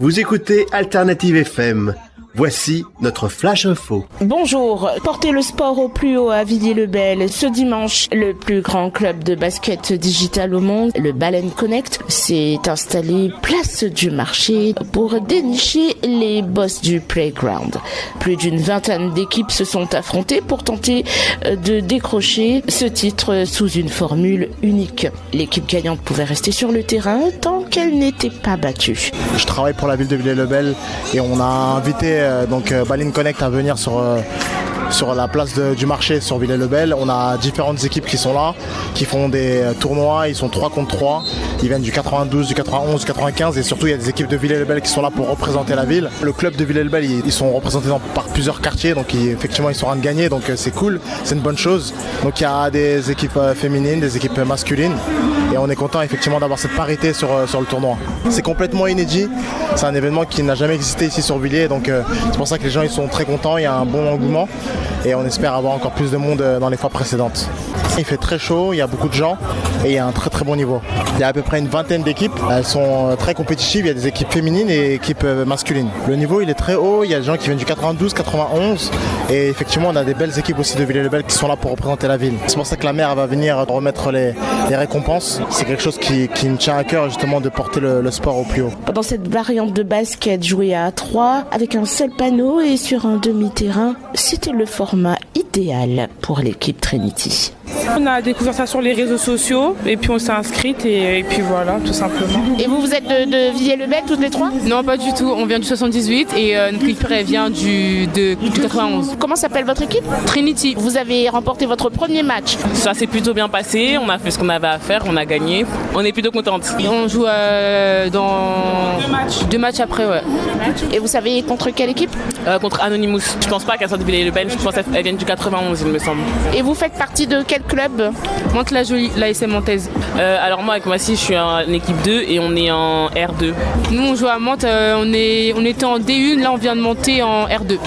Vous écoutez Alternative FM. Voici notre Flash Info. Bonjour, portez le sport au plus haut à Villiers-le-Bel. Ce dimanche, le plus grand club de basket digital au monde, le Baleine Connect, s'est installé place du marché pour dénicher les boss du playground. Plus d'une vingtaine d'équipes se sont affrontées pour tenter de décrocher ce titre sous une formule unique. L'équipe gagnante pouvait rester sur le terrain tant qu'elle n'était pas battue. Je travaille pour la ville de Villiers-le-Bel et on a invité Baleine Connect à venir sur la place du marché sur Villiers-le-Bel. On a différentes équipes qui sont là, qui font des tournois, ils sont 3 contre 3. Ils viennent du 92, du 91, du 95 et surtout il y a des équipes de Villiers-le-Bel qui sont là pour représenter la ville. Le club de Villiers-le-Bel, ils sont représentés par plusieurs quartiers, donc effectivement ils sont en train de gagner, donc c'est cool, c'est une bonne chose. Donc il y a des équipes féminines, des équipes masculines et on est content effectivement d'avoir cette parité sur le tournoi. C'est complètement inédit, c'est un événement qui n'a jamais existé ici sur Villiers, donc c'est pour ça que les gens ils sont très contents, il y a un bon engouement et on espère avoir encore plus de monde dans les fois précédentes. Il fait très chaud, il y a beaucoup de gens et il y a un très très bon niveau. Il y a à peu près une vingtaine d'équipes, elles sont très compétitives, il y a des équipes féminines et équipes masculines. Le niveau il est très haut, il y a des gens qui viennent du 92, 91 et effectivement on a des belles équipes aussi de Villiers-le-Bel qui sont là pour représenter la ville. C'est pour ça que la maire va venir remettre les récompenses. C'est quelque chose qui me tient à cœur justement de porter le sport au plus haut. Pendant cette variante de basket jouée à 3 avec un seul panneau et sur un demi-terrain, c'était le format idéal pour l'équipe Trinity. On a découvert ça sur les réseaux sociaux et puis on s'est inscrite et puis voilà, tout simplement. Et vous êtes de Villiers-le-Bel toutes les trois ? Non, pas du tout. On vient du 78 et notre équipe vient du 91. Comment s'appelle votre équipe ? Trinity. Vous avez remporté votre premier match. Ça s'est plutôt bien passé. On a fait ce qu'on avait à faire. On a gagné. On est plutôt contente. Et on joue dans deux matchs après, ouais. Et vous savez contre quelle équipe ? Contre Anonymous. Je pense pas qu'elle soit de Villiers-le-Bel. Je pense qu'elle vient du 91, il me semble. Et vous faites partie de quel club ? Mantes-la-Jolie, l'ASM Montaise. Alors moi avec Moissy, je suis en équipe 2 et on est en R2. Nous on joue à Mantes, on était en D1, là on vient de monter en R2.